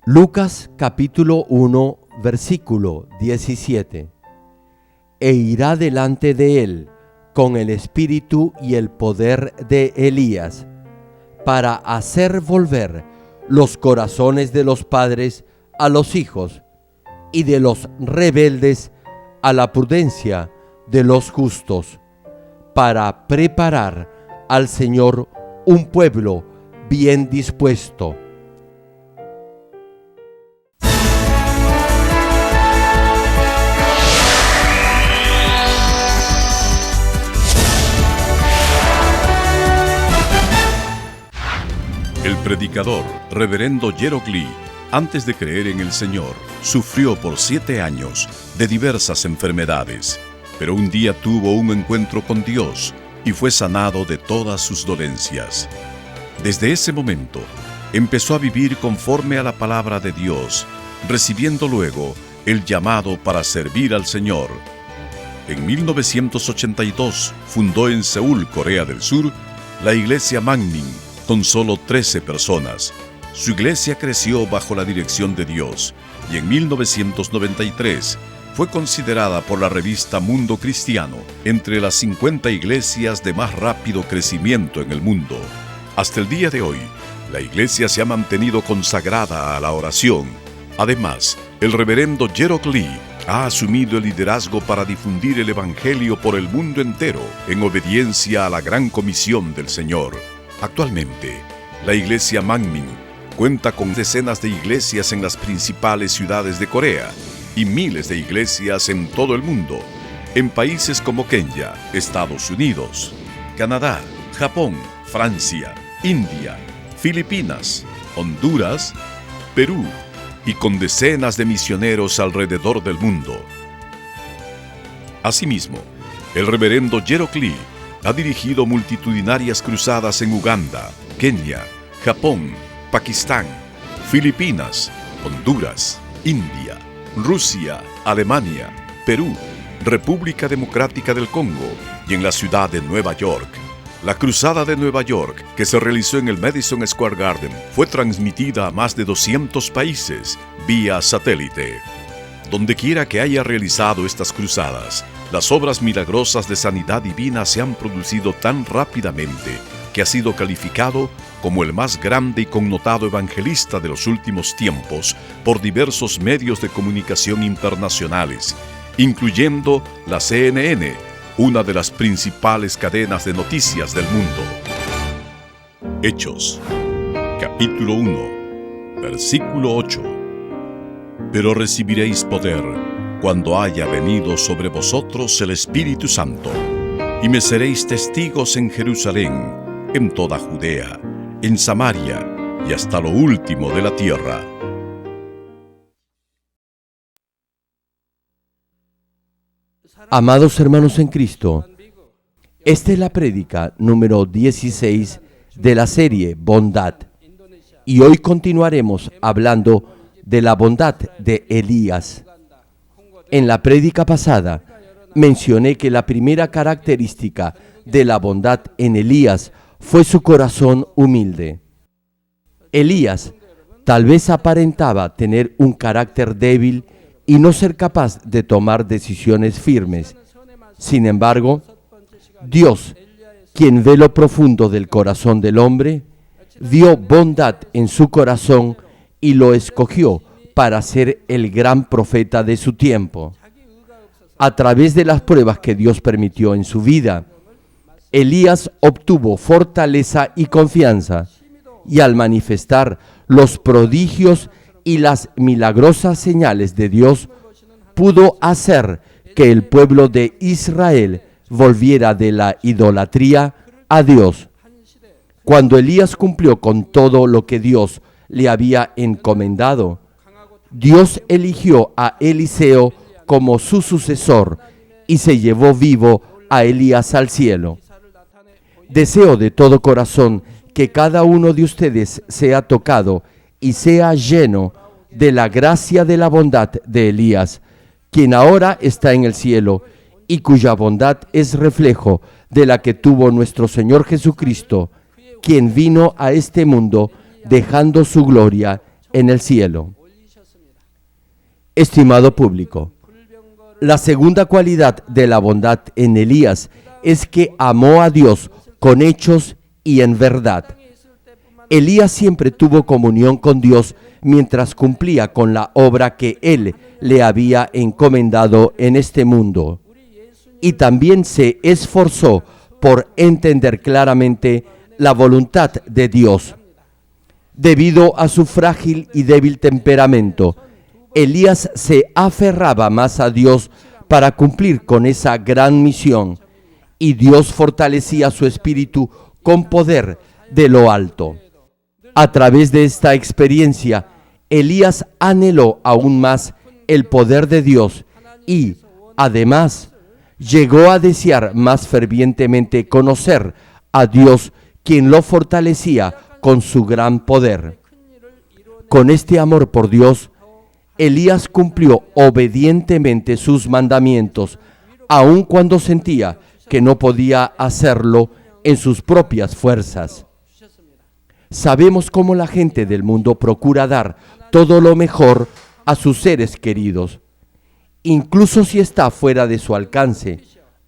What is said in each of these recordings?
Lucas capítulo 1, versículo 17. E irá delante de él con el espíritu y el poder de Elías, para hacer volver los corazones de los padres a los hijos, y de los rebeldes a la prudencia de los justos, para preparar al Señor un pueblo bien dispuesto. El predicador, reverendo Gerald Lee, antes de creer en el Señor, sufrió por 7 años de diversas enfermedades, pero un día tuvo un encuentro con Dios y fue sanado de todas sus dolencias. Desde ese momento, empezó a vivir conforme a la palabra de Dios, recibiendo luego el llamado para servir al Señor. En 1982 fundó en Seúl, Corea del Sur, la iglesia Manmin, con solo 13 personas. Su iglesia creció bajo la dirección de Dios y en 1993 fue considerada por la revista Mundo Cristiano entre las 50 iglesias de más rápido crecimiento en el mundo. Hasta el día de hoy, la iglesia se ha mantenido consagrada a la oración. Además, el reverendo Gerald Lee ha asumido el liderazgo para difundir el evangelio por el mundo entero en obediencia a la gran comisión del Señor. Actualmente, la iglesia Manmin cuenta con decenas de iglesias en las principales ciudades de Corea y miles de iglesias en todo el mundo, en países como Kenia, Estados Unidos, Canadá, Japón, Francia, India, Filipinas, Honduras, Perú y con decenas de misioneros alrededor del mundo. Asimismo, el reverendo Gerald Lee ha dirigido multitudinarias cruzadas en Uganda, Kenia, Japón, Pakistán, Filipinas, Honduras, India, Rusia, Alemania, Perú, República Democrática del Congo y en la ciudad de Nueva York. La Cruzada de Nueva York, que se realizó en el Madison Square Garden, fue transmitida a más de 200 países vía satélite. Dondequiera que haya realizado estas cruzadas, las obras milagrosas de sanidad divina se han producido tan rápidamente que ha sido calificado como el más grande y connotado evangelista de los últimos tiempos por diversos medios de comunicación internacionales, incluyendo la CNN, una de las principales cadenas de noticias del mundo. Hechos, capítulo 1, versículo 8. Pero recibiréis poder cuando haya venido sobre vosotros el Espíritu Santo, y me seréis testigos en Jerusalén, en toda Judea, en Samaria y hasta lo último de la tierra. Amados hermanos en Cristo, esta es la prédica número 16 de la serie Bondad, y hoy continuaremos hablando de la bondad de Elías. En la prédica pasada mencioné que la primera característica de la bondad en Elías fue su corazón humilde. Elías tal vez aparentaba tener un carácter débil y no ser capaz de tomar decisiones firmes. Sin embargo, Dios, quien ve lo profundo del corazón del hombre, vio bondad en su corazón y lo escogió para ser el gran profeta de su tiempo. A través de las pruebas que Dios permitió en su vida, Elías obtuvo fortaleza y confianza, y al manifestar los prodigios y las milagrosas señales de Dios, pudo hacer que el pueblo de Israel volviera de la idolatría a Dios. Cuando Elías cumplió con todo lo que Dios le había encomendado, Dios eligió a Eliseo como su sucesor y se llevó vivo a Elías al cielo. Deseo de todo corazón que cada uno de ustedes sea tocado y sea lleno de la gracia de la bondad de Elías, quien ahora está en el cielo y cuya bondad es reflejo de la que tuvo nuestro Señor Jesucristo, quien vino a este mundo dejando su gloria en el cielo. Estimado público, la segunda cualidad de la bondad en Elías es que amó a Dios con hechos y en verdad. Elías siempre tuvo comunión con Dios mientras cumplía con la obra que Él le había encomendado en este mundo. Y también se esforzó por entender claramente la voluntad de Dios. Debido a su frágil y débil temperamento, Elías se aferraba más a Dios para cumplir con esa gran misión, y Dios fortalecía su espíritu con poder de lo alto. A través de esta experiencia, Elías anheló aún más el poder de Dios y, además, llegó a desear más fervientemente conocer a Dios, quien lo fortalecía con su gran poder. Con este amor por Dios, Elías cumplió obedientemente sus mandamientos, aun cuando sentía que no podía hacerlo en sus propias fuerzas. Sabemos cómo la gente del mundo procura dar todo lo mejor a sus seres queridos. Incluso si está fuera de su alcance,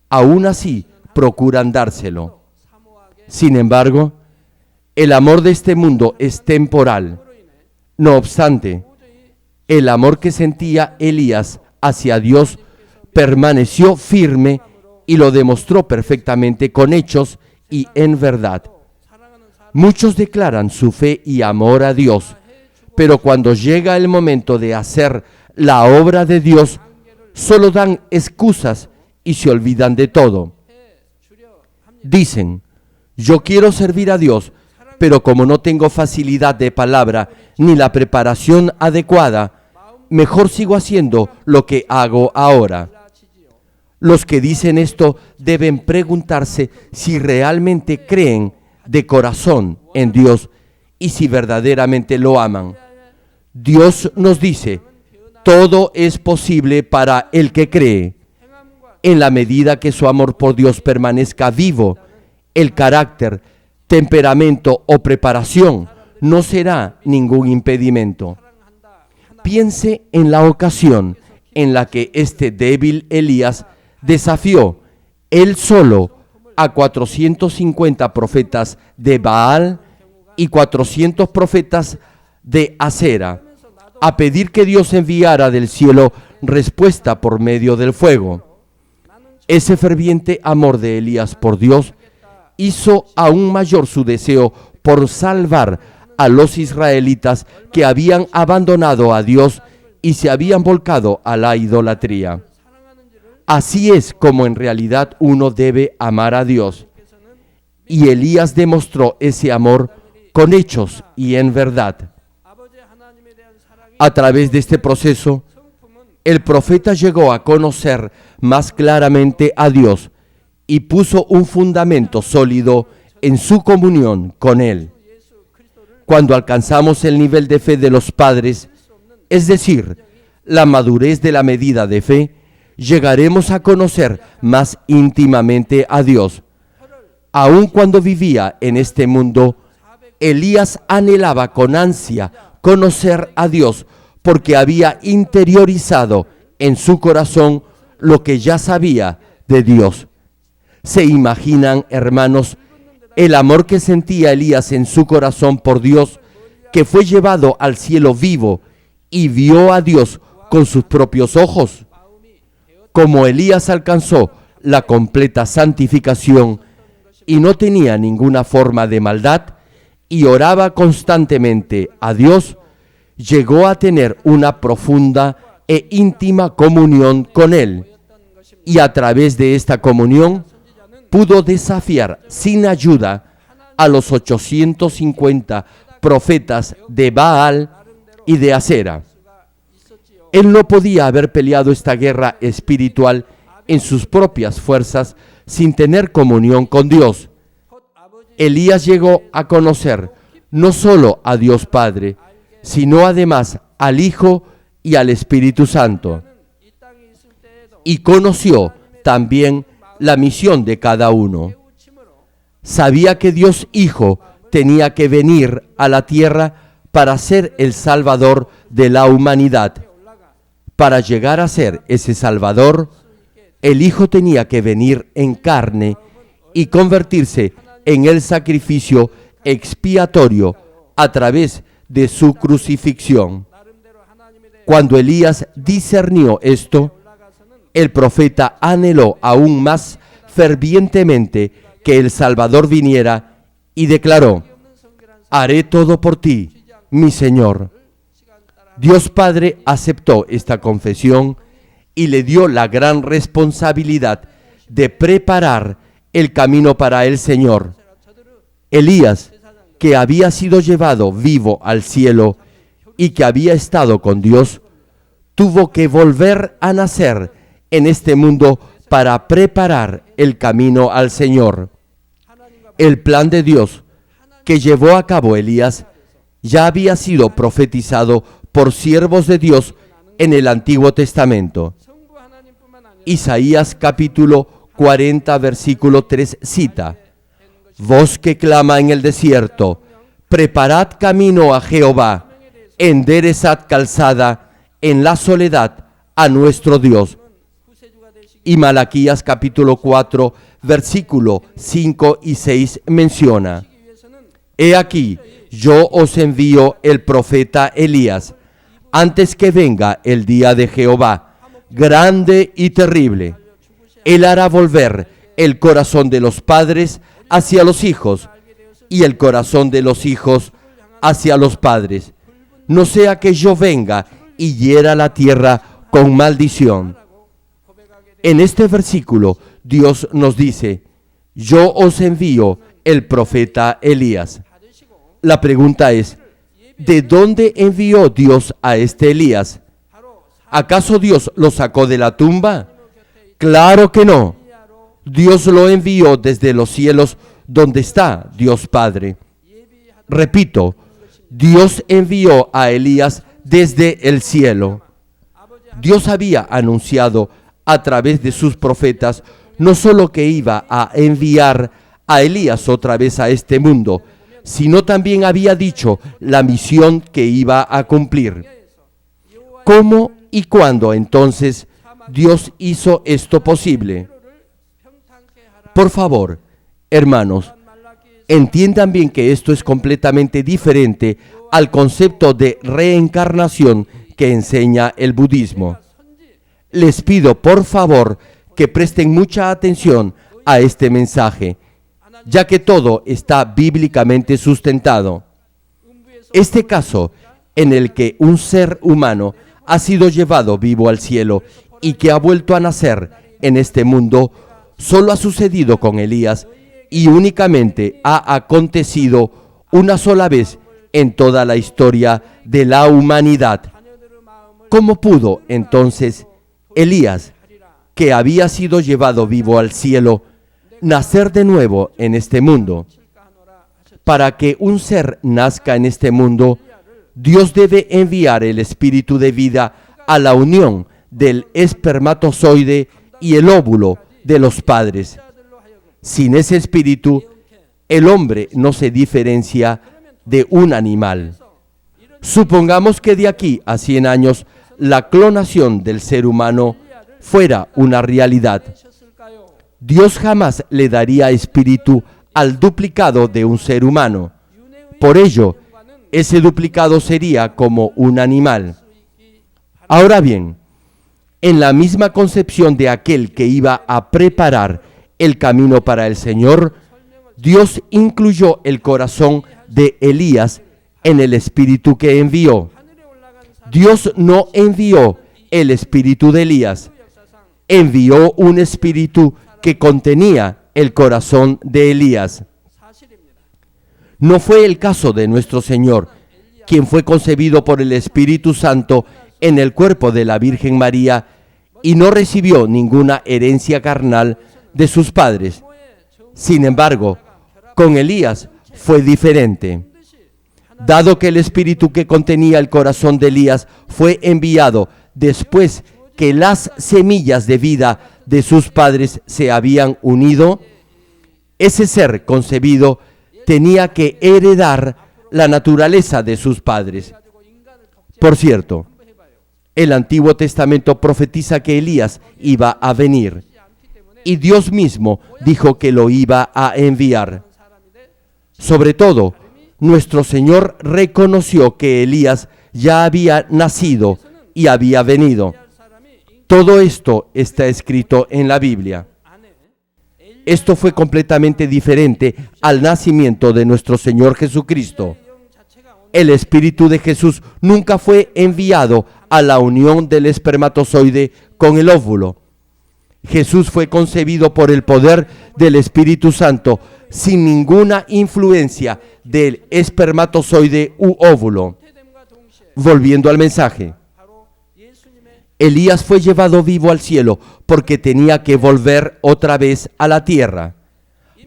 aún así procuran dárselo. Sin embargo, el amor de este mundo es temporal. No obstante, el amor que sentía Elías hacia Dios permaneció firme y lo demostró perfectamente con hechos y en verdad. Muchos declaran su fe y amor a Dios, pero cuando llega el momento de hacer la obra de Dios, solo dan excusas y se olvidan de todo. Dicen, yo quiero servir a Dios, pero como no tengo facilidad de palabra ni la preparación adecuada, mejor sigo haciendo lo que hago ahora. Los que dicen esto deben preguntarse si realmente creen de corazón en Dios y si verdaderamente lo aman. Dios nos dice, todo es posible para el que cree. En la medida que su amor por Dios permanezca vivo, el carácter, temperamento o preparación no será ningún impedimento. Piense en la ocasión en la que este débil Elías desafió él solo a 450 profetas de Baal y 400 profetas de Acera a pedir que Dios enviara del cielo respuesta por medio del fuego. Ese ferviente amor de Elías por Dios hizo aún mayor su deseo por salvar a los israelitas que habían abandonado a Dios y se habían volcado a la idolatría. Así es como en realidad uno debe amar a Dios. Y Elías demostró ese amor con hechos y en verdad. A través de este proceso, el profeta llegó a conocer más claramente a Dios y puso un fundamento sólido en su comunión con Él. Cuando alcanzamos el nivel de fe de los padres, es decir, la madurez de la medida de fe, llegaremos a conocer más íntimamente a Dios. Aun cuando vivía en este mundo, Elías anhelaba con ansia conocer a Dios porque había interiorizado en su corazón lo que ya sabía de Dios. ¿Se imaginan, hermanos, el amor que sentía Elías en su corazón por Dios, que fue llevado al cielo vivo y vio a Dios con sus propios ojos? Como Elías alcanzó la completa santificación y no tenía ninguna forma de maldad y oraba constantemente a Dios, llegó a tener una profunda e íntima comunión con Él. Y a través de esta comunión pudo desafiar sin ayuda a los 850 profetas de Baal y de Acera. Él no podía haber peleado esta guerra espiritual en sus propias fuerzas sin tener comunión con Dios. Elías llegó a conocer no solo a Dios Padre, sino además al Hijo y al Espíritu Santo. Y conoció también la misión de cada uno. Sabía que Dios Hijo tenía que venir a la tierra para ser el Salvador de la humanidad. Para llegar a ser ese Salvador, el Hijo tenía que venir en carne y convertirse en el sacrificio expiatorio a través de su crucifixión. Cuando Elías discernió esto, el profeta anheló aún más fervientemente que el Salvador viniera y declaró: haré todo por ti, mi Señor. Dios Padre aceptó esta confesión y le dio la gran responsabilidad de preparar el camino para el Señor. Elías, que había sido llevado vivo al cielo y que había estado con Dios, tuvo que volver a nacer en este mundo para preparar el camino al Señor. El plan de Dios que llevó a cabo Elías ya había sido profetizado por siervos de Dios en el Antiguo Testamento. Isaías capítulo 40, versículo 3 cita: voz que clama en el desierto, preparad camino a Jehová, enderezad calzada en la soledad a nuestro Dios. Y Malaquías capítulo 4, versículo 5 y 6 menciona: he aquí, yo os envío el profeta Elías, antes que venga el día de Jehová, grande y terrible. Él hará volver el corazón de los padres hacia los hijos, y el corazón de los hijos hacia los padres, no sea que yo venga y hiera la tierra con maldición. En este versículo, Dios nos dice: yo os envío el profeta Elías. La pregunta es: ¿de dónde envió Dios a este Elías? ¿Acaso Dios lo sacó de la tumba? Claro que no. Dios lo envió desde los cielos, donde está Dios Padre. Repito, Dios envió a Elías desde el cielo. Dios había anunciado a través de sus profetas no solo que iba a enviar a Elías otra vez a este mundo, sino también había dicho la misión que iba a cumplir. ¿Cómo y cuándo entonces Dios hizo esto posible? Por favor, hermanos, entiendan bien que esto es completamente diferente al concepto de reencarnación que enseña el budismo. Les pido, por favor, que presten mucha atención a este mensaje, ya que todo está bíblicamente sustentado. Este caso, en el que un ser humano ha sido llevado vivo al cielo y que ha vuelto a nacer en este mundo, solo ha sucedido con Elías y únicamente ha acontecido una sola vez en toda la historia de la humanidad. ¿Cómo pudo entonces Elías, que había sido llevado vivo al cielo, nacer de nuevo en este mundo? Para que un ser nazca en este mundo, Dios debe enviar el espíritu de vida a la unión del espermatozoide y el óvulo de los padres. Sin ese espíritu, el hombre no se diferencia de un animal. Supongamos que de aquí a 100 años la clonación del ser humano fuera una realidad. Dios jamás le daría espíritu al duplicado de un ser humano. Por ello, ese duplicado sería como un animal. Ahora bien, en la misma concepción de aquel que iba a preparar el camino para el Señor, Dios incluyó el corazón de Elías en el espíritu que envió. Dios no envió el espíritu de Elías, envió un espíritu que contenía el corazón de Elías. No fue el caso de nuestro Señor, quien fue concebido por el Espíritu Santo en el cuerpo de la Virgen María y no recibió ninguna herencia carnal de sus padres. Sin embargo, con Elías fue diferente. Dado que el espíritu que contenía el corazón de Elías fue enviado después que las semillas de vida de sus padres se habían unido, ese ser concebido tenía que heredar la naturaleza de sus padres. Por cierto, el Antiguo Testamento profetiza que Elías iba a venir y Dios mismo dijo que lo iba a enviar. Sobre todo, nuestro Señor reconoció que Elías ya había nacido y había venido. Todo esto está escrito en la Biblia. Esto fue completamente diferente al nacimiento de nuestro Señor Jesucristo. El Espíritu de Jesús nunca fue enviado a la unión del espermatozoide con el óvulo. Jesús fue concebido por el poder del Espíritu Santo sin ninguna influencia del espermatozoide u óvulo. Volviendo al mensaje, Elías fue llevado vivo al cielo porque tenía que volver otra vez a la tierra.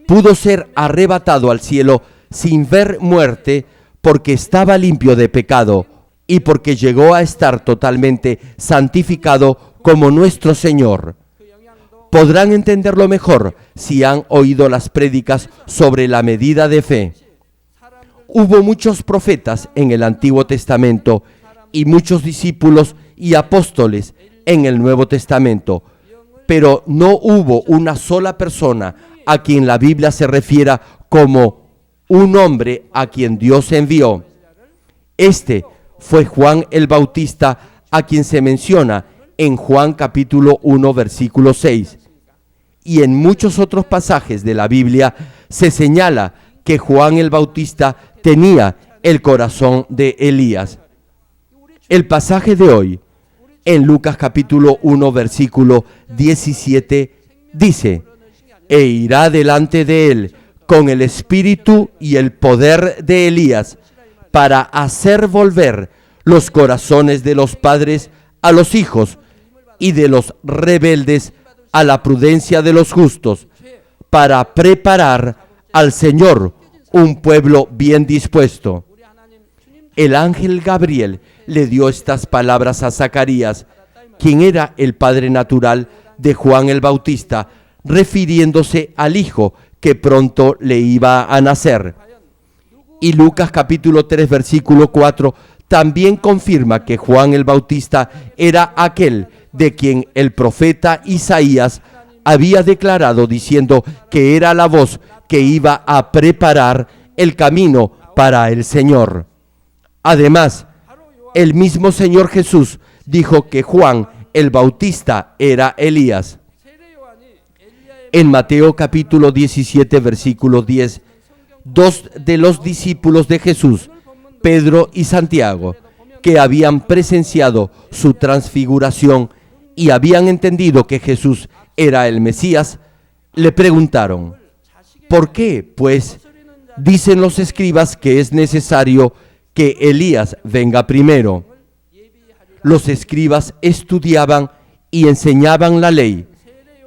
Pudo ser arrebatado al cielo sin ver muerte porque estaba limpio de pecado y porque llegó a estar totalmente santificado como nuestro Señor. Podrán entenderlo mejor si han oído las prédicas sobre la medida de fe. Hubo muchos profetas en el Antiguo Testamento y muchos discípulos y apóstoles en el Nuevo Testamento, pero no hubo una sola persona a quien la Biblia se refiera como un hombre a quien Dios envió. Este fue Juan el Bautista, a quien se menciona en Juan capítulo 1, versículo 6. Y en muchos otros pasajes de la Biblia se señala que Juan el Bautista tenía el corazón de Elías. El pasaje de hoy, en Lucas capítulo 1, versículo 17, dice: e irá delante de él con el espíritu y el poder de Elías, para hacer volver los corazones de los padres a los hijos y de los rebeldes a la prudencia de los justos, para preparar al Señor un pueblo bien dispuesto. El ángel Gabriel le dio estas palabras a Zacarías, quien era el padre natural de Juan el Bautista, refiriéndose al hijo que pronto le iba a nacer. Y Lucas capítulo 3, versículo 4, también confirma que Juan el Bautista era aquel de quien el profeta Isaías había declarado diciendo que era la voz que iba a preparar el camino para el Señor. Además, el mismo Señor Jesús dijo que Juan el Bautista era Elías. En Mateo capítulo 17, versículo 10, dos de los discípulos de Jesús, Pedro y Santiago, que habían presenciado su transfiguración y habían entendido que Jesús era el Mesías, le preguntaron: ¿por qué, pues, dicen los escribas que es necesario que Elías venga primero? Los escribas estudiaban y enseñaban la ley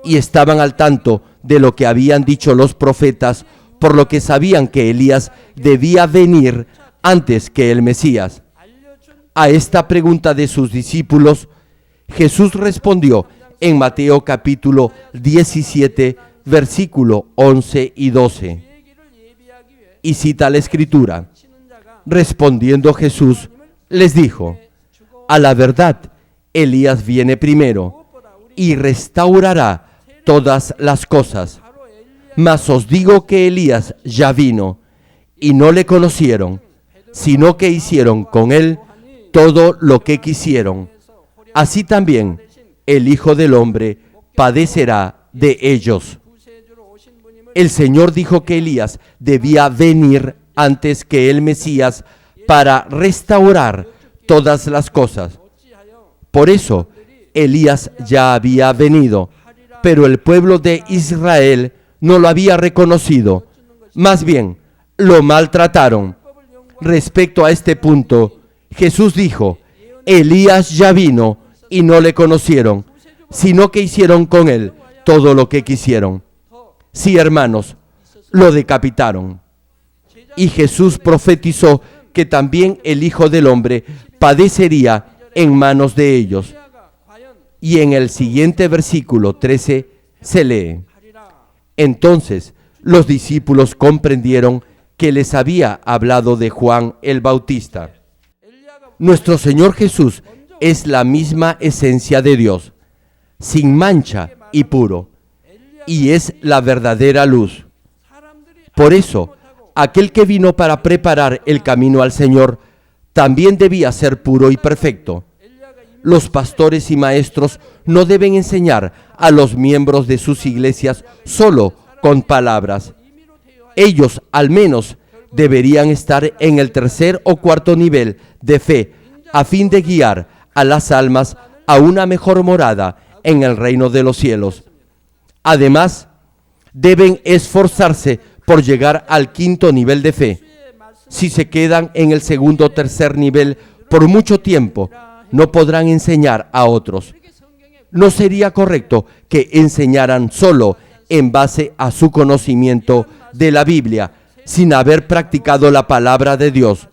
y estaban al tanto de lo que habían dicho los profetas, por lo que sabían que Elías debía venir antes que el Mesías. A esta pregunta de sus discípulos, Jesús respondió en Mateo capítulo 17, versículo 11 y 12. Y cita la Escritura: respondiendo Jesús, les dijo: a la verdad, Elías viene primero y restaurará todas las cosas. Mas os digo que Elías ya vino y no le conocieron, sino que hicieron con él todo lo que quisieron. Así también el Hijo del Hombre padecerá de ellos. El Señor dijo que Elías debía venir antes que el Mesías para restaurar todas las cosas. Por eso, Elías ya había venido, pero el pueblo de Israel no lo había reconocido. Más bien, lo maltrataron. Respecto a este punto, Jesús dijo: Elías ya vino y no le conocieron, sino que hicieron con él todo lo que quisieron. Sí, hermanos, lo decapitaron. Y Jesús profetizó que también el Hijo del Hombre padecería en manos de ellos. Y en el siguiente versículo 13 se lee: entonces los discípulos comprendieron que les había hablado de Juan el Bautista. Nuestro Señor Jesús es la misma esencia de Dios, sin mancha y puro, y es la verdadera luz. Por eso, aquel que vino para preparar el camino al Señor también debía ser puro y perfecto. Los pastores y maestros no deben enseñar a los miembros de sus iglesias solo con palabras. Ellos, al menos, deberían estar en el tercer o cuarto nivel de fe a fin de guiar a las almas a una mejor morada en el reino de los cielos. Además, deben esforzarse por llegar al quinto nivel de fe. Si se quedan en el segundo o tercer nivel por mucho tiempo, no podrán enseñar a otros. No sería correcto que enseñaran solo en base a su conocimiento de la Biblia, sin haber practicado la palabra de Dios.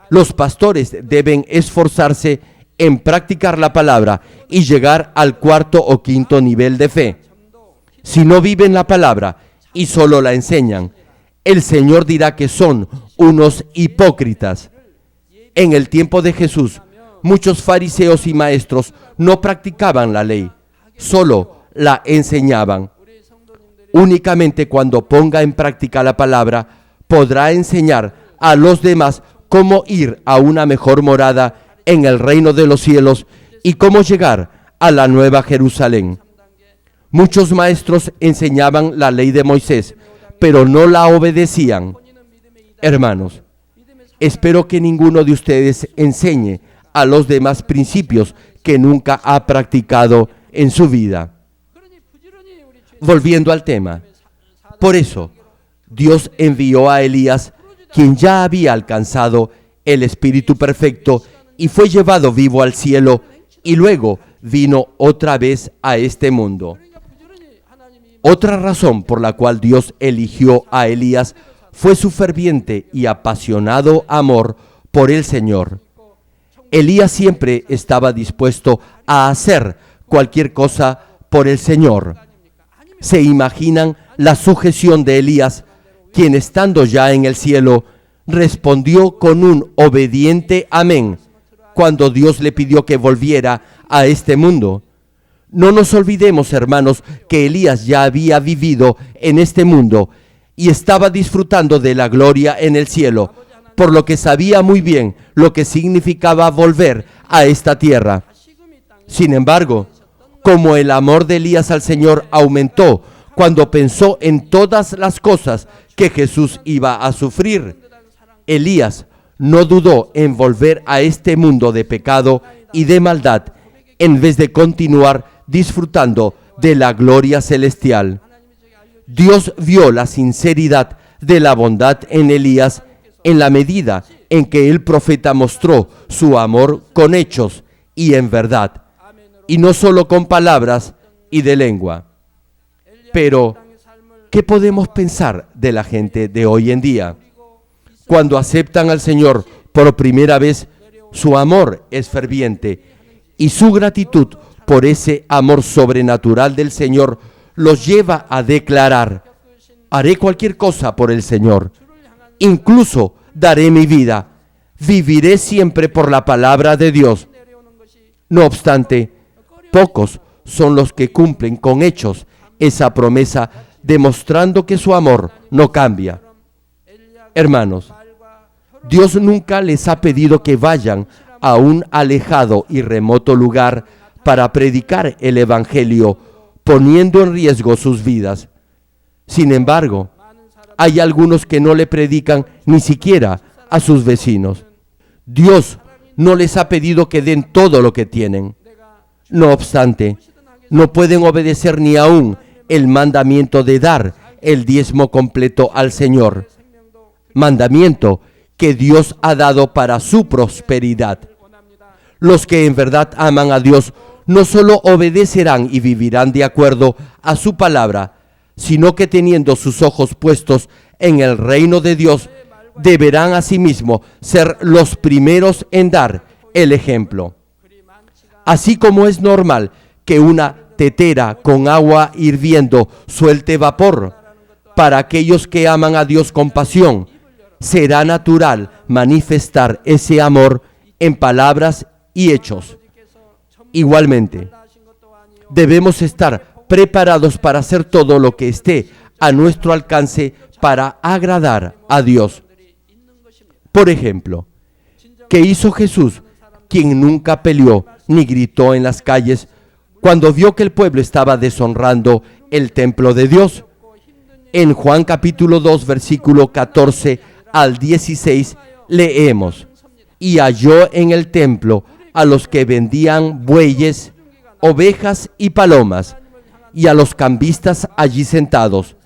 Los pastores deben esforzarse en practicar la palabra y llegar al cuarto o quinto nivel de fe. Si no viven la palabra y solo la enseñan, el Señor dirá que son unos hipócritas. En el tiempo de Jesús, muchos fariseos y maestros no practicaban la ley, solo la enseñaban. Únicamente cuando ponga en práctica la palabra, podrá enseñar a los demás cómo ir a una mejor morada en el reino de los cielos y cómo llegar a la nueva Jerusalén. Muchos maestros enseñaban la ley de Moisés, pero no la obedecían. Hermanos, espero que ninguno de ustedes enseñe a los demás principios que nunca ha practicado en su vida. Volviendo al tema, por eso Dios envió a Elías, quien ya había alcanzado el Espíritu Perfecto y fue llevado vivo al cielo, y luego vino otra vez a este mundo. Otra razón por la cual Dios eligió a Elías fue su ferviente y apasionado amor por el Señor. Elías siempre estaba dispuesto a hacer cualquier cosa por el Señor. ¿Se imaginan la sujeción de Elías, quien estando ya en el cielo, respondió con un obediente amén cuando Dios le pidió que volviera a este mundo? No nos olvidemos, hermanos, que Elías ya había vivido en este mundo y estaba disfrutando de la gloria en el cielo, por lo que sabía muy bien lo que significaba volver a esta tierra. Sin embargo, como el amor de Elías al Señor aumentó cuando pensó en todas las cosas que Jesús iba a sufrir, Elías no dudó en volver a este mundo de pecado y de maldad, en vez de continuar disfrutando de la gloria celestial. Dios vio la sinceridad de la bondad en Elías en la medida en que el profeta mostró su amor con hechos y en verdad, y no solo con palabras y de lengua. Pero, ¿qué podemos pensar de la gente de hoy en día? Cuando aceptan al Señor por primera vez, su amor es ferviente y su gratitud por ese amor sobrenatural del Señor los lleva a declarar: haré cualquier cosa por el Señor, incluso daré mi vida, viviré siempre por la palabra de Dios. No obstante, pocos son los que cumplen con hechos esa promesa, demostrando que su amor no cambia. Hermanos, Dios nunca les ha pedido que vayan a un alejado y remoto lugar para predicar el Evangelio, poniendo en riesgo sus vidas. Sin embargo, hay algunos que no le predican ni siquiera a sus vecinos. Dios no les ha pedido que den todo lo que tienen. No obstante, no pueden obedecer ni aún el mandamiento de dar el diezmo completo al Señor, mandamiento que Dios ha dado para su prosperidad. Los que en verdad aman a Dios no solo obedecerán y vivirán de acuerdo a su palabra, sino que teniendo sus ojos puestos en el reino de Dios, deberán asimismo ser los primeros en dar el ejemplo. Así como es normal que una tetera con agua hirviendo suelte vapor, para aquellos que aman a Dios con pasión, será natural manifestar ese amor en palabras y hechos. Igualmente, debemos estar preparados para hacer todo lo que esté a nuestro alcance para agradar a Dios. Por ejemplo, ¿qué hizo Jesús, quien nunca peleó ni gritó en las calles cuando vio que el pueblo estaba deshonrando el templo de Dios? En Juan capítulo 2, versículo 14 al 16, leemos: y halló en el templo a los que vendían bueyes, ovejas y palomas, y a los cambistas allí sentados,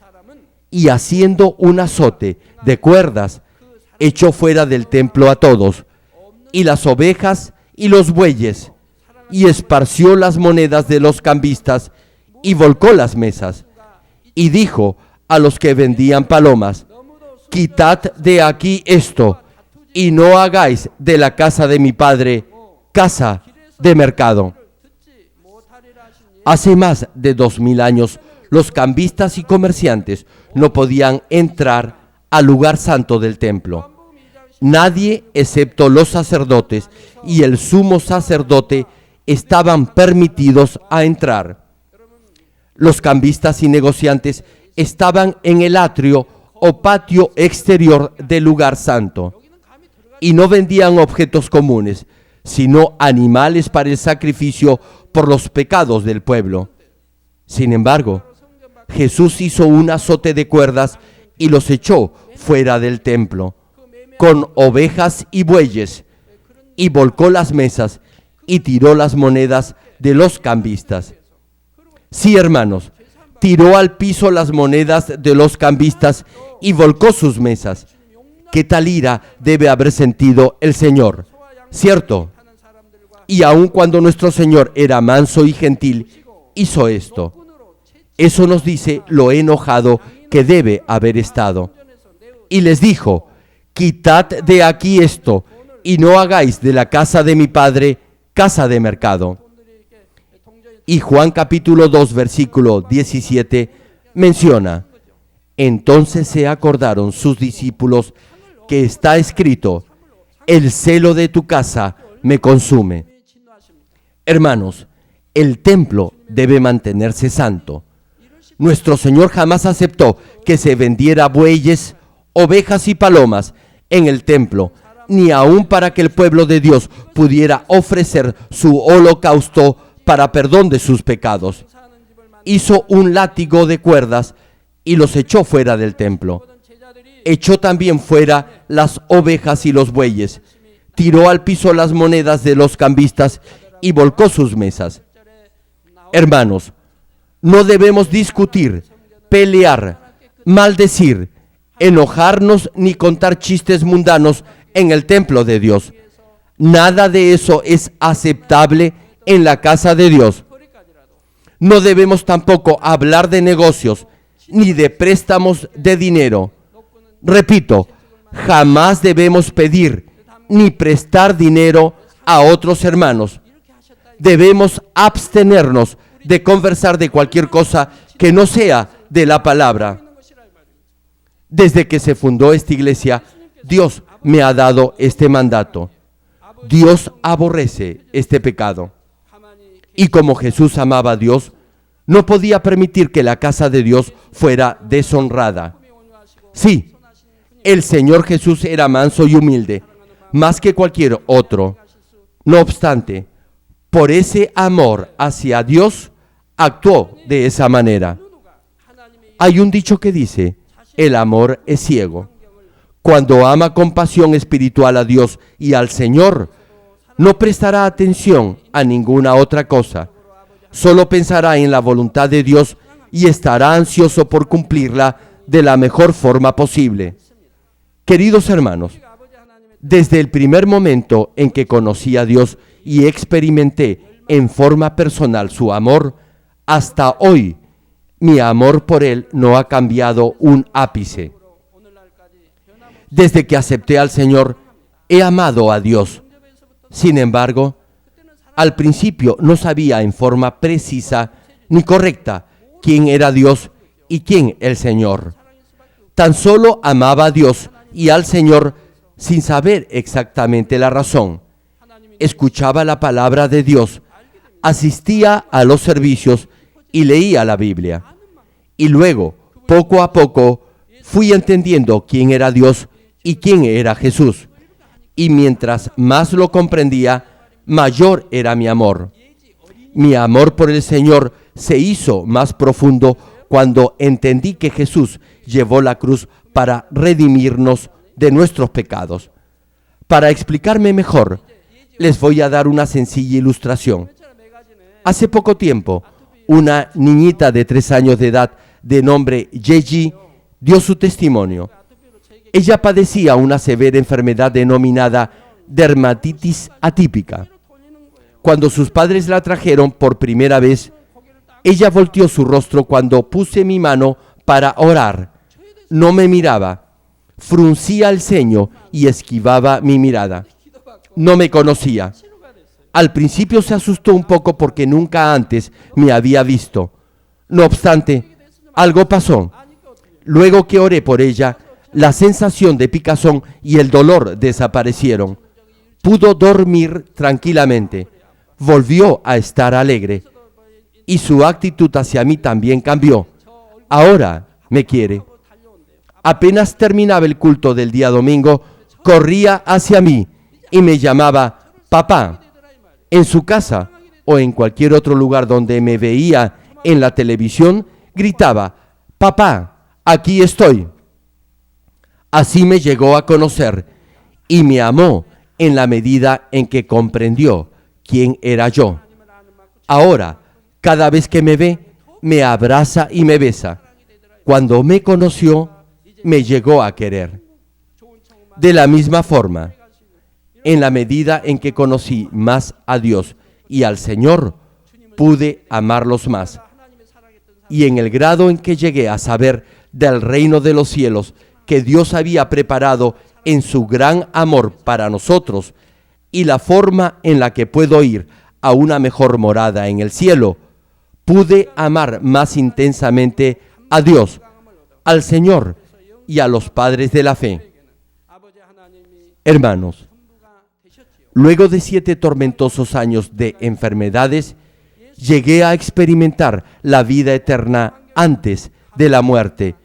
y haciendo un azote de cuerdas, echó fuera del templo a todos, y las ovejas y los bueyes, y esparció las monedas de los cambistas, y volcó las mesas, y dijo a los que vendían palomas: quitad de aquí esto, y no hagáis de la casa de mi padre casa de mercado. Hace más de 2000 años, los cambistas y comerciantes no podían entrar al lugar santo del templo. Nadie, excepto los sacerdotes y el sumo sacerdote, estaban permitidos a entrar. Los cambistas y negociantes estaban en el atrio o patio exterior del lugar santo y no vendían objetos comunes, sino animales para el sacrificio por los pecados del pueblo. Sin embargo, Jesús hizo un azote de cuerdas y los echó fuera del templo, con ovejas y bueyes, y volcó las mesas y tiró las monedas de los cambistas. Sí, hermanos, tiró al piso las monedas de los cambistas y volcó sus mesas. ¿Qué tal ira debe haber sentido el Señor? ¿Cierto? Y aun cuando nuestro Señor era manso y gentil, hizo esto. Eso nos dice lo enojado que debe haber estado. Y les dijo: quitad de aquí esto, y no hagáis de la casa de mi padre casa de mercado. Y Juan capítulo 2, versículo 17 menciona: entonces se acordaron sus discípulos que está escrito: el celo de tu casa me consume. Hermanos, el templo debe mantenerse santo. Nuestro Señor jamás aceptó que se vendiera bueyes, ovejas y palomas en el templo, ni aun para que el pueblo de Dios pudiera ofrecer su holocausto para perdón de sus pecados. Hizo un látigo de cuerdas y los echó fuera del templo. Echó también fuera las ovejas y los bueyes. Tiró al piso las monedas de los cambistas y volcó sus mesas. Hermanos, no debemos discutir, pelear, maldecir, enojarnos ni contar chistes mundanos en el templo de Dios. Nada de eso es aceptable en la casa de Dios. No debemos tampoco hablar de negocios ni de préstamos de dinero. Repito, jamás debemos pedir ni prestar dinero a otros hermanos. Debemos abstenernos de conversar de cualquier cosa que no sea de la palabra. Desde que se fundó esta iglesia, Dios me ha dado este mandato. Dios aborrece este pecado. Y como Jesús amaba a Dios, no podía permitir que la casa de Dios fuera deshonrada. Sí, el Señor Jesús era manso y humilde, más que cualquier otro. No obstante, por ese amor hacia Dios, actuó de esa manera. Hay un dicho que dice: el amor es ciego. Cuando ama con pasión espiritual a Dios y al Señor, no prestará atención a ninguna otra cosa. Solo pensará en la voluntad de Dios y estará ansioso por cumplirla de la mejor forma posible. Queridos hermanos, desde el primer momento en que conocí a Dios y experimenté en forma personal su amor, hasta hoy, mi amor por Él no ha cambiado un ápice. Desde que acepté al Señor, he amado a Dios. Sin embargo, al principio no sabía en forma precisa ni correcta quién era Dios y quién el Señor. Tan solo amaba a Dios y al Señor sin saber exactamente la razón. Escuchaba la palabra de Dios, asistía a los servicios y leía la Biblia. Y luego, poco a poco, fui entendiendo quién era Dios y quién era Jesús. Y mientras más lo comprendía, mayor era mi amor. Mi amor por el Señor se hizo más profundo cuando entendí que Jesús llevó la cruz para redimirnos de nuestros pecados. Para explicarme mejor, les voy a dar una sencilla ilustración. Hace poco tiempo, una niñita de 3 años de edad de nombre Yeji dio su testimonio. Ella padecía una severa enfermedad denominada dermatitis atípica. Cuando sus padres la trajeron por primera vez, ella volteó su rostro cuando puse mi mano para orar. No me miraba, fruncía el ceño y esquivaba mi mirada. No me conocía. Al principio se asustó un poco porque nunca antes me había visto. No obstante, algo pasó. Luego que oré por ella, la sensación de picazón y el dolor desaparecieron. Pudo dormir tranquilamente. Volvió a estar alegre. Y su actitud hacia mí también cambió. Ahora me quiere. Apenas terminaba el culto del día domingo, corría hacia mí y me llamaba papá. En su casa o en cualquier otro lugar donde me veía en la televisión, gritaba, papá, aquí estoy. Así me llegó a conocer y me amó en la medida en que comprendió quién era yo. Ahora, cada vez que me ve, me abraza y me besa. Cuando me conoció, me llegó a querer. De la misma forma, en la medida en que conocí más a Dios y al Señor, pude amarlos más. Y en el grado en que llegué a saber del reino de los cielos que Dios había preparado en su gran amor para nosotros y la forma en la que puedo ir a una mejor morada en el cielo, pude amar más intensamente a Dios, al Señor y a los padres de la fe. Hermanos, luego de 7 tormentosos años de enfermedades, llegué a experimentar la vida eterna antes de la muerte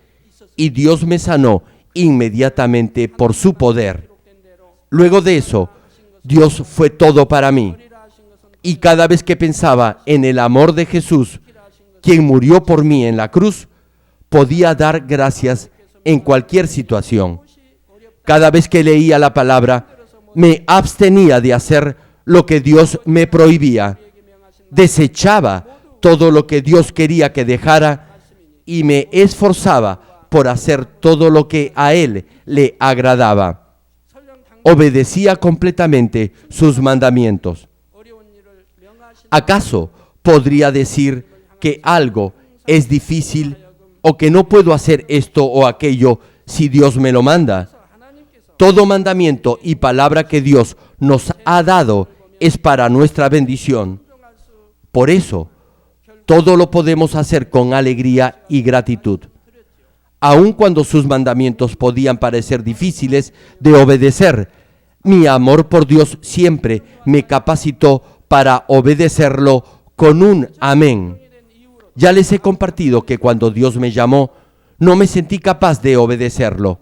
y Dios me sanó inmediatamente por su poder. Luego de eso, Dios fue todo para mí. Y cada vez que pensaba en el amor de Jesús, quien murió por mí en la cruz, podía dar gracias en cualquier situación. Cada vez que leía la palabra, me abstenía de hacer lo que Dios me prohibía. Desechaba todo lo que Dios quería que dejara y me esforzaba por hacer todo lo que a Él le agradaba. Obedecía completamente sus mandamientos. ¿Acaso podría decir que algo es difícil o que no puedo hacer esto o aquello si Dios me lo manda? Todo mandamiento y palabra que Dios nos ha dado es para nuestra bendición. Por eso, todo lo podemos hacer con alegría y gratitud. Aun cuando sus mandamientos podían parecer difíciles de obedecer, mi amor por Dios siempre me capacitó para obedecerlo con un amén. Ya les he compartido que cuando Dios me llamó, no me sentí capaz de obedecerlo.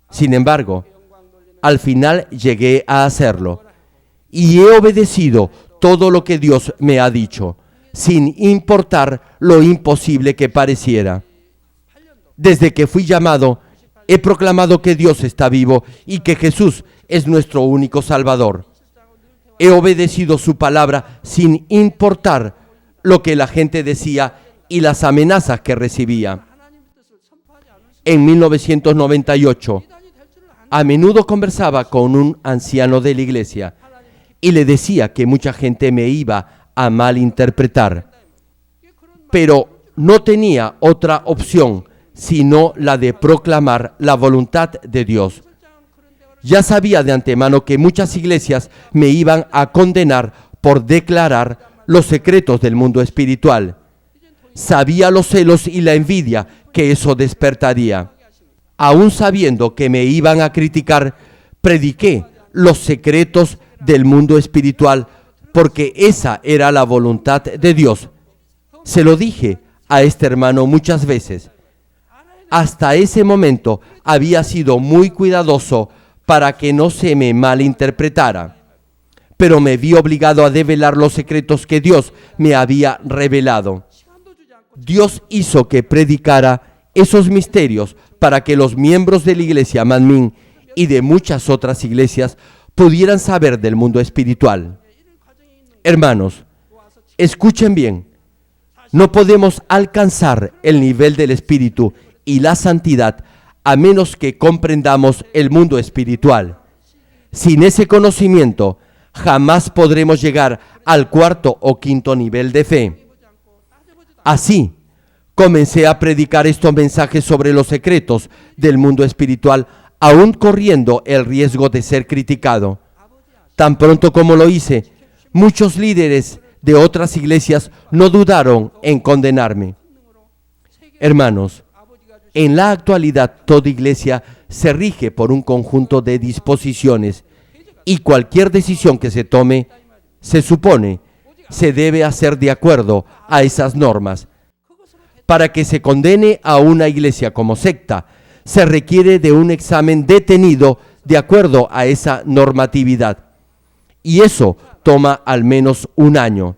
Sin embargo, al final llegué a hacerlo. Y he obedecido todo lo que Dios me ha dicho, sin importar lo imposible que pareciera. Desde que fui llamado, he proclamado que Dios está vivo y que Jesús es nuestro único Salvador. He obedecido su palabra sin importar lo que la gente decía y las amenazas que recibía. En 1998, a menudo conversaba con un anciano de la iglesia y le decía que mucha gente me iba a malinterpretar, pero no tenía otra opción sino la de proclamar la voluntad de Dios. Ya sabía de antemano que muchas iglesias me iban a condenar por declarar los secretos del mundo espiritual. Sabía los celos y la envidia que eso despertaría. Aún sabiendo que me iban a criticar, prediqué los secretos del mundo espiritual, porque esa era la voluntad de Dios. Se lo dije a este hermano muchas veces. Hasta ese momento había sido muy cuidadoso para que no se me malinterpretara, pero me vi obligado a develar los secretos que Dios me había revelado. Dios hizo que predicara esos misterios para que los miembros de la iglesia Manmin y de muchas otras iglesias pudieran saber del mundo espiritual. Hermanos, escuchen bien. No podemos alcanzar el nivel del espíritu y la santidad a menos que comprendamos el mundo espiritual. Sin ese conocimiento, jamás podremos llegar al cuarto o quinto nivel de fe. Así, comencé a predicar estos mensajes sobre los secretos del mundo espiritual, aún corriendo el riesgo de ser criticado. Tan pronto como lo hice, muchos líderes de otras iglesias no dudaron en condenarme. Hermanos, en la actualidad toda iglesia se rige por un conjunto de disposiciones y cualquier decisión que se tome, se supone, se debe hacer de acuerdo a esas normas. Para que se condene a una iglesia como secta, se requiere de un examen detenido de acuerdo a esa normatividad. Y eso toma al menos un año.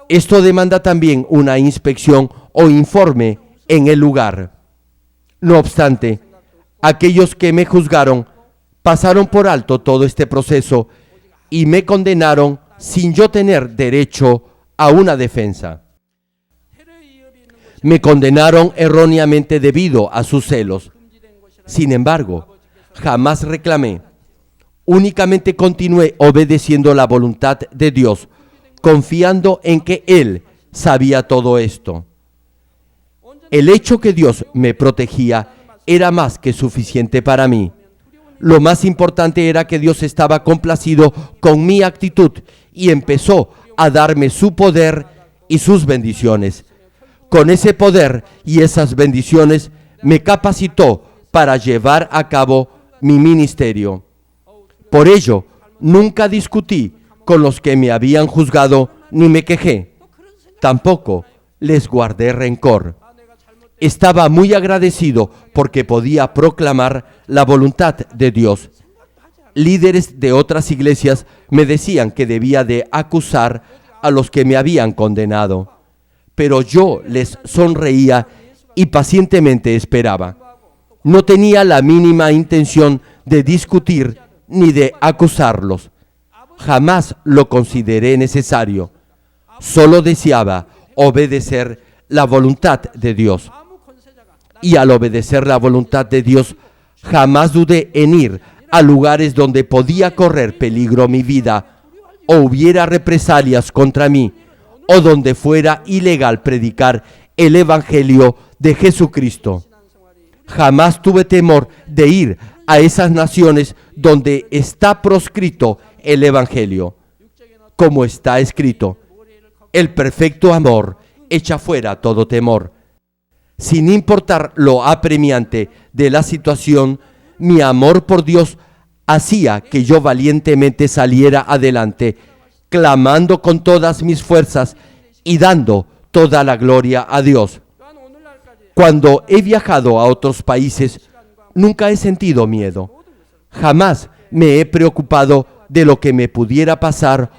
Esto demanda también una inspección o informe en el lugar. No obstante, aquellos que me juzgaron pasaron por alto todo este proceso y me condenaron sin yo tener derecho a una defensa. Me condenaron erróneamente debido a sus celos. Sin embargo, jamás reclamé. Únicamente continué obedeciendo la voluntad de Dios, confiando en que Él sabía todo esto. El hecho que Dios me protegía era más que suficiente para mí. Lo más importante era que Dios estaba complacido con mi actitud y empezó a darme su poder y sus bendiciones. Con ese poder y esas bendiciones me capacitó para llevar a cabo mi ministerio. Por ello, nunca discutí con los que me habían juzgado ni me quejé. Tampoco les guardé rencor. Estaba muy agradecido porque podía proclamar la voluntad de Dios. Líderes de otras iglesias me decían que debía de acusar a los que me habían condenado, pero yo les sonreía y pacientemente esperaba. No tenía la mínima intención de discutir ni de acusarlos. Jamás lo consideré necesario. Solo deseaba obedecer la voluntad de Dios. Y al obedecer la voluntad de Dios, jamás dudé en ir a lugares donde podía correr peligro mi vida, o hubiera represalias contra mí, o donde fuera ilegal predicar el Evangelio de Jesucristo. Jamás tuve temor de ir a esas naciones donde está proscrito el Evangelio. Como está escrito, el perfecto amor echa fuera todo temor. Sin importar lo apremiante de la situación, mi amor por Dios hacía que yo valientemente saliera adelante, clamando con todas mis fuerzas y dando toda la gloria a Dios. Cuando he viajado a otros países, nunca he sentido miedo. Jamás me he preocupado de lo que me pudiera pasar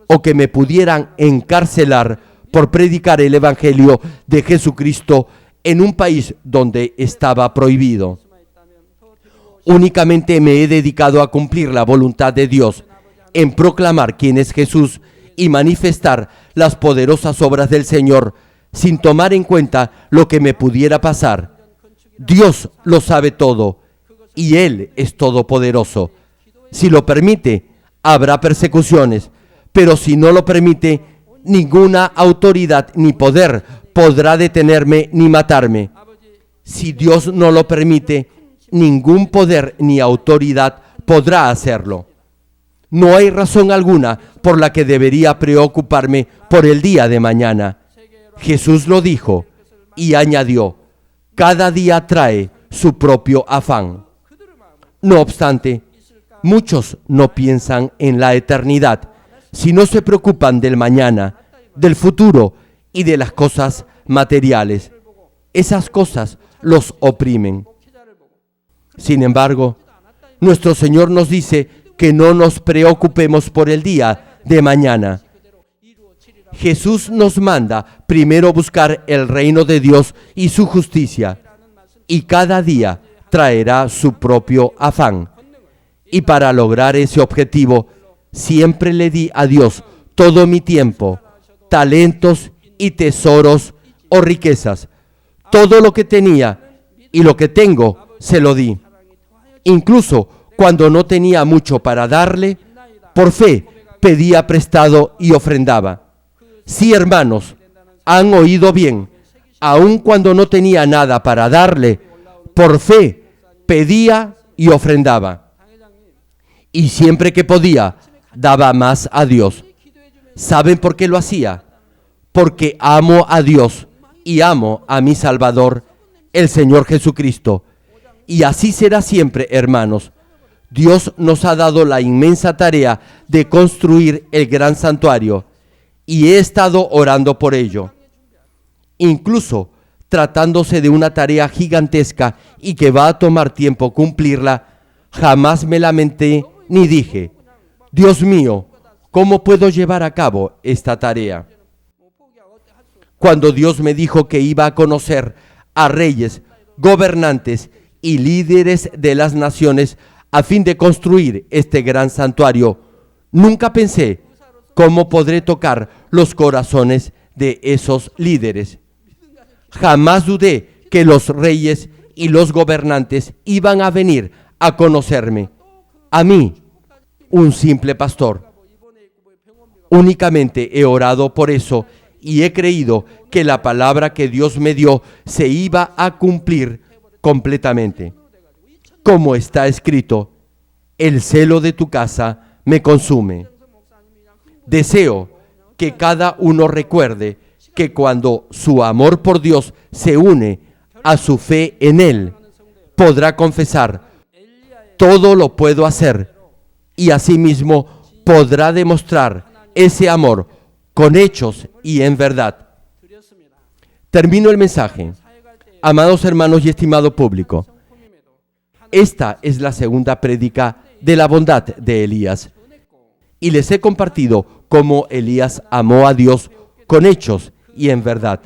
o que me pudieran encarcelar por predicar el Evangelio de Jesucristo en un país donde estaba prohibido. Únicamente me he dedicado a cumplir la voluntad de Dios, en proclamar quién es Jesús y manifestar las poderosas obras del Señor, sin tomar en cuenta lo que me pudiera pasar. Dios lo sabe todo y Él es todopoderoso. Si lo permite, habrá persecuciones, pero si no lo permite, ninguna autoridad ni poder podrá detenerme ni matarme. Si Dios no lo permite, ningún poder ni autoridad podrá hacerlo. No hay razón alguna por la que debería preocuparme por el día de mañana. Jesús lo dijo y añadió: cada día trae su propio afán. No obstante, muchos no piensan en la eternidad, sino se preocupan del mañana, del futuro y de las cosas materiales. Esas cosas los oprimen. Sin embargo, nuestro Señor nos dice que no nos preocupemos por el día de mañana. Jesús nos manda primero buscar el reino de Dios y su justicia, y cada día traerá su propio afán. Y para lograr ese objetivo, siempre le di a Dios todo mi tiempo, talentos y tesoros o riquezas. Todo lo que tenía y lo que tengo se lo di. Incluso cuando no tenía mucho para darle, por fe pedía prestado y ofrendaba. Sí, hermanos, han oído bien. Aun cuando no tenía nada para darle, por fe pedía y ofrendaba. Y siempre que podía, daba más a Dios. ¿Saben por qué lo hacía? Porque amo a Dios y amo a mi Salvador, el Señor Jesucristo. Y así será siempre, hermanos. Dios nos ha dado la inmensa tarea de construir el gran santuario y he estado orando por ello. Incluso tratándose de una tarea gigantesca y que va a tomar tiempo cumplirla, jamás me lamenté ni dije, Dios mío, ¿cómo puedo llevar a cabo esta tarea? Cuando Dios me dijo que iba a conocer a reyes, gobernantes y líderes de las naciones a fin de construir este gran santuario, nunca pensé cómo podré tocar los corazones de esos líderes. Jamás dudé que los reyes y los gobernantes iban a venir a conocerme, a mí, un simple pastor. Únicamente he orado por eso y he creído que la palabra que Dios me dio se iba a cumplir completamente. Como está escrito, el celo de tu casa me consume. Deseo que cada uno recuerde que cuando su amor por Dios se une a su fe en Él, podrá confesar, todo lo puedo hacer, y asimismo podrá demostrar ese amor con hechos y en verdad. Termino el mensaje. Amados hermanos y estimado público, esta es la segunda prédica de la bondad de Elías. Y les he compartido cómo Elías amó a Dios con hechos y en verdad.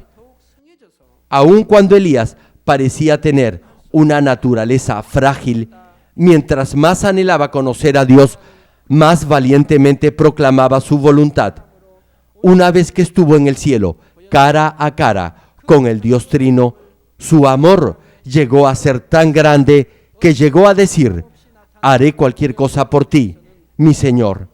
Aun cuando Elías parecía tener una naturaleza frágil, mientras más anhelaba conocer a Dios, más valientemente proclamaba su voluntad. Una vez que estuvo en el cielo, cara a cara con el Dios Trino, su amor llegó a ser tan grande que llegó a decir, haré cualquier cosa por ti, mi Señor.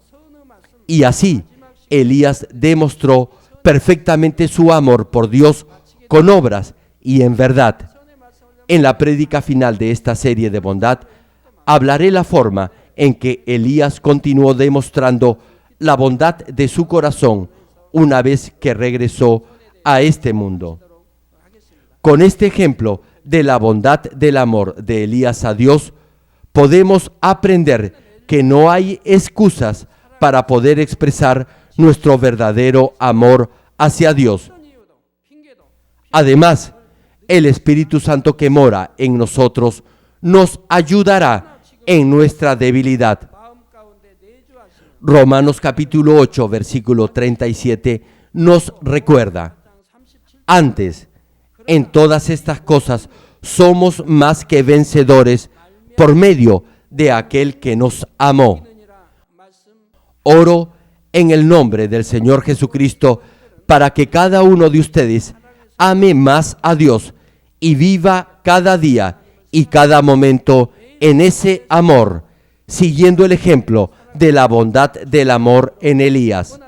Y así, Elías demostró perfectamente su amor por Dios con obras y en verdad. En la prédica final de esta serie de bondad, hablaré la forma en que Elías continuó demostrando la bondad de su corazón una vez que regresó a este mundo. Con este ejemplo de la bondad del amor de Elías a Dios, podemos aprender que no hay excusas para poder expresar nuestro verdadero amor hacia Dios. Además, el Espíritu Santo que mora en nosotros nos ayudará en nuestra debilidad. Romanos capítulo 8, versículo 37 nos recuerda, antes, en todas estas cosas somos más que vencedores por medio de aquel que nos amó. Oro en el nombre del Señor Jesucristo para que cada uno de ustedes ame más a Dios y viva cada día y cada momento en ese amor, siguiendo el ejemplo de la bondad del amor en Elías.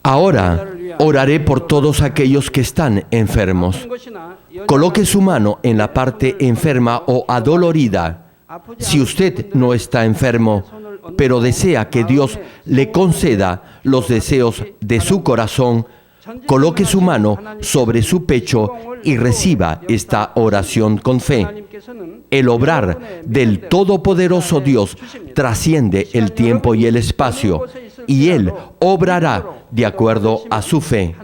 Ahora Oraré por todos aquellos que están enfermos. Coloque su mano en la parte enferma o adolorida. Si usted no está enfermo, pero desea que Dios le conceda los deseos de su corazón, coloque su mano sobre su pecho y reciba esta oración con fe. El obrar del Todopoderoso Dios trasciende el tiempo y el espacio, y Él obrará de acuerdo a su fe.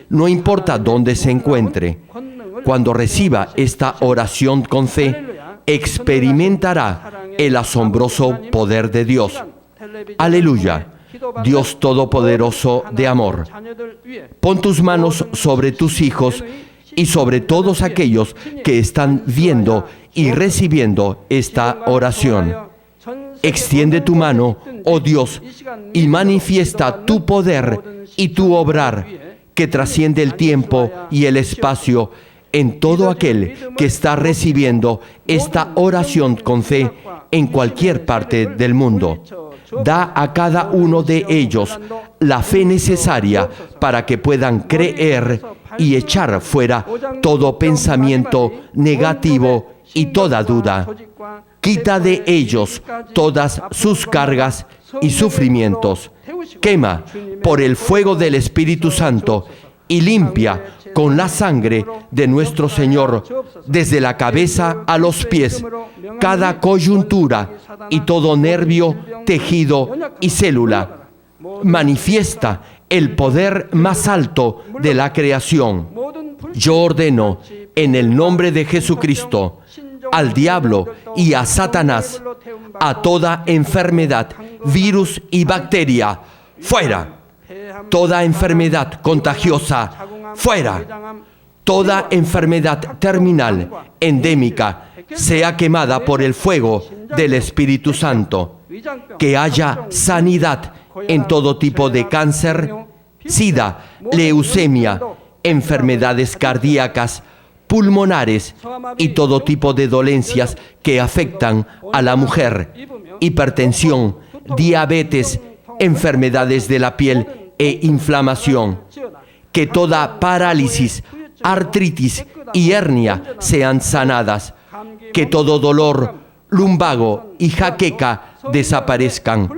No importa dónde se encuentre, cuando reciba esta oración con fe, experimentará el asombroso poder de Dios. Aleluya, Dios Todopoderoso de amor. Pon tus manos sobre tus hijos y sobre todos aquellos que están viendo y recibiendo esta oración. Extiende tu mano, oh Dios, y manifiesta tu poder y tu obrar que trasciende el tiempo y el espacio en todo aquel que está recibiendo esta oración con fe en cualquier parte del mundo. Da a cada uno de ellos la fe necesaria para que puedan creer y echar fuera todo pensamiento negativo y toda duda. Quita de ellos todas sus cargas y sufrimientos. Quema por el fuego del Espíritu Santo y limpia con la sangre de nuestro Señor desde la cabeza a los pies cada coyuntura y todo nervio, tejido y célula. Manifiesta el poder más alto de la creación. Yo ordeno en el nombre de Jesucristo al diablo y a Satanás, a toda enfermedad, virus y bacteria, fuera. Toda enfermedad contagiosa, fuera. Toda enfermedad terminal, endémica, sea quemada por el fuego del Espíritu Santo. Que haya sanidad en todo tipo de cáncer, sida, leucemia, enfermedades cardíacas, pulmonares y todo tipo de dolencias que afectan a la mujer, hipertensión, diabetes, enfermedades de la piel e inflamación. Que toda parálisis, artritis y hernia sean sanadas. Que todo dolor, lumbago y jaqueca desaparezcan.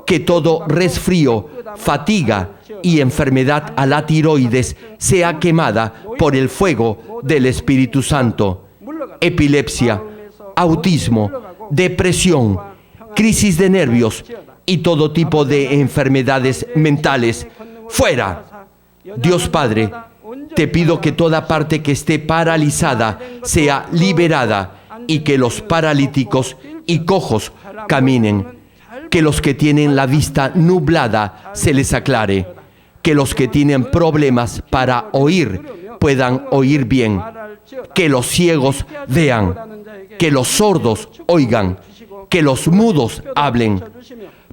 Que todo resfrío, fatiga y enfermedad a la tiroides sea quemada por el fuego del Espíritu Santo. Epilepsia, autismo, depresión, crisis de nervios y todo tipo de enfermedades mentales, fuera. Dios Padre, te pido que toda parte que esté paralizada sea liberada y que los paralíticos y cojos caminen. Que los que tienen la vista nublada se les aclare. Que los que tienen problemas para oír puedan oír bien. Que los ciegos vean. Que los sordos oigan. Que los mudos hablen.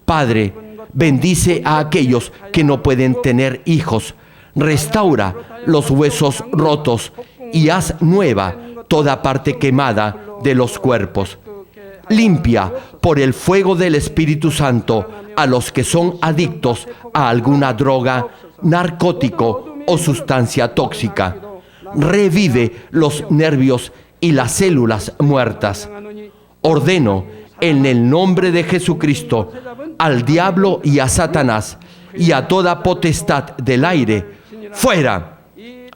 Padre, bendice a aquellos que no pueden tener hijos. Restaura los huesos rotos y haz nueva toda parte quemada de los cuerpos. Limpia por el fuego del Espíritu Santo a los que son adictos a alguna droga, narcótico o sustancia tóxica. Revive los nervios y las células muertas. Ordeno en el nombre de Jesucristo al diablo y a Satanás y a toda potestad del aire, fuera.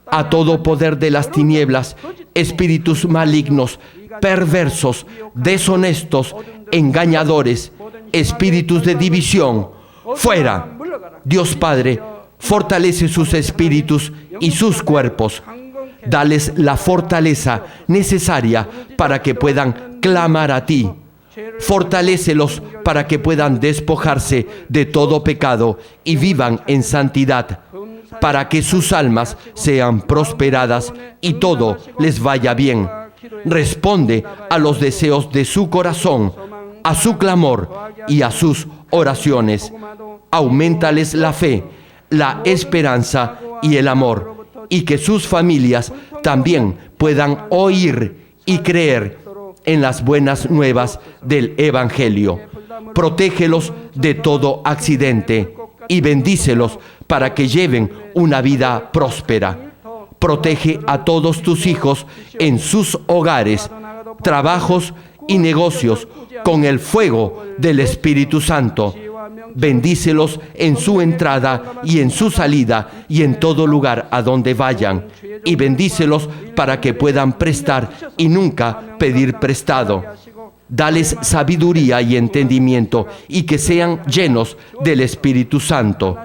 A todo poder de las tinieblas, espíritus malignos, perversos, deshonestos, engañadores, espíritus de división, fuera. Dios Padre, fortalece sus espíritus y sus cuerpos. Dales la fortaleza necesaria para que puedan clamar a ti. Fortalécelos para que puedan despojarse de todo pecado y vivan en santidad, para que sus almas sean prosperadas y todo les vaya bien. Responde a los deseos de su corazón, a su clamor y a sus oraciones. Auméntales la fe, la esperanza y el amor, y que sus familias también puedan oír y creer en las buenas nuevas del Evangelio. Protégelos de todo accidente y bendícelos para que lleven una vida próspera. Protege a todos tus hijos en sus hogares, trabajos y negocios con el fuego del Espíritu Santo. Bendícelos en su entrada y en su salida y en todo lugar a donde vayan. Y bendícelos para que puedan prestar y nunca pedir prestado. Dales sabiduría y entendimiento y que sean llenos del Espíritu Santo.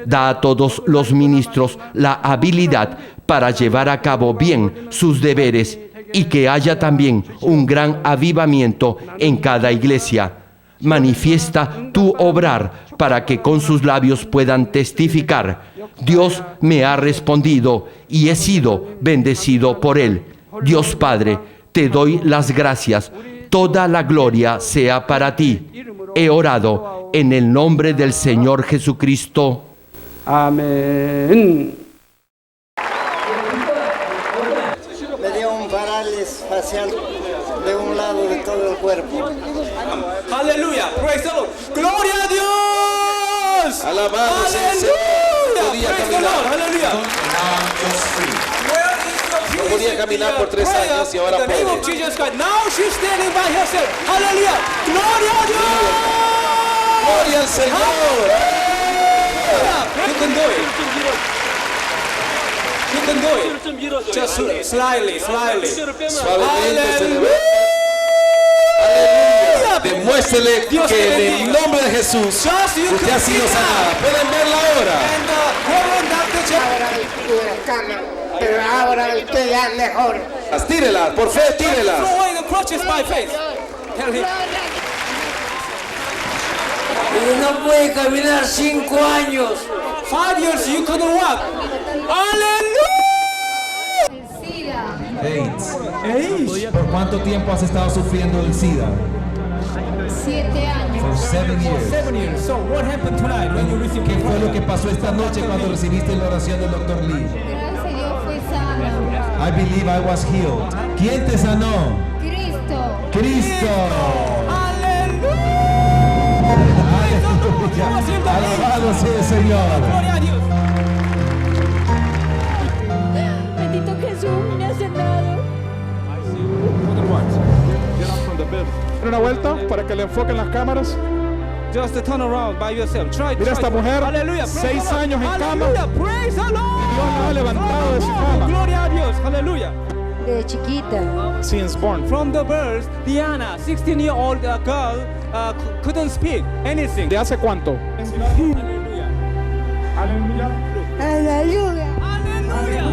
Da a todos los ministros la habilidad para llevar a cabo bien sus deberes y que haya también un gran avivamiento en cada iglesia. Manifiesta tu obrar para que con sus labios puedan testificar: Dios me ha respondido y he sido bendecido por Él. Dios Padre, te doy las gracias. Toda la gloria sea para ti. He orado en el nombre del Señor Jesucristo. Amén. Me dio un parálisis facial de un lado de todo el cuerpo. Aleluya. Praise the Lord. Gloria a Dios. Alabado sea el Señor. Podía caminar. Aleluya. No podía caminar por 3 años y ahora puede. Now she's standing by herself. Aleluya. Gloria a Dios. Gloria al Señor. You can do it. You can do it. Just slightly. Suavemente se le ve. Aleluya. Demuéstrele que en el nombre de Jesús usted ha sido sanada. Pueden verla ahora. Ahora estuve en la cama, pero ahora estoy ya mejor. Tírelas, por fe, tírelas. Throw away the crutches by faith. Tell him. No puede caminar 5 años. 5 years you couldn't walk. Aleluya. AIDS. ¿Por cuánto tiempo has estado sufriendo del SIDA? 7 años. For 7 years. 7 years. So what happened tonight when you received ¿Qué fue lo que pasó esta noche cuando recibiste la oración del Dr. Lee? Gracias a Dios fue sana. I believe I was healed. ¿Quién te sanó? Cristo. Cristo. Aleluya. Alabado sea el Señor. Gloria a Dios. Bendito Jesús me ha sanado. Una vuelta para que le enfoquen las cámaras. Just turn around by yourself. Try. Mira esta mujer, Aleluya. 6 años en cama. Aleluya. Praise the Lord. Dios la ha levantado de su cama. Gloria a Dios. Aleluya. De chiquita. Since born. From the birth, Diana, 16-year-old girl, couldn't speak anything. ¿De hace cuánto? Aleluya. Aleluya. Aleluya. Aleluya.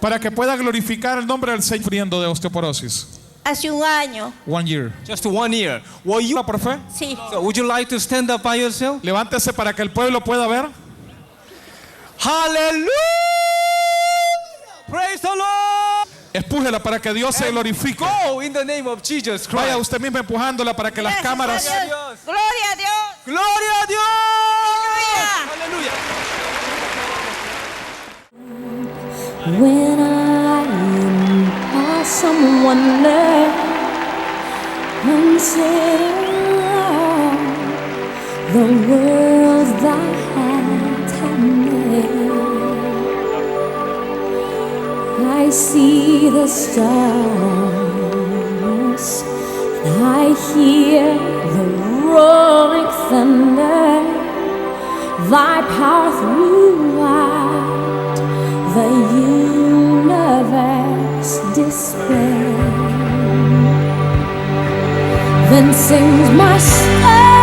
Para que pueda glorificar el nombre del Señor sufriendo de osteoporosis. Hace un año. 1 year. Just 1 year. Were you Por fe, Sí. So would you like to stand up by yourself? levántese para que el pueblo pueda ver. Hallelujah! Praise the Lord! Empújela para que Dios se glorifique. Go in the name of Jesus Christ. Vaya usted misma empujándola para que las cámaras. Gloria a Dios. Gloria a Dios. Aleluya. When I am someone there, consider the world that had made. I see the stars, and I hear the roaring thunder. Thy power throughout the universe display. Then sings my soul.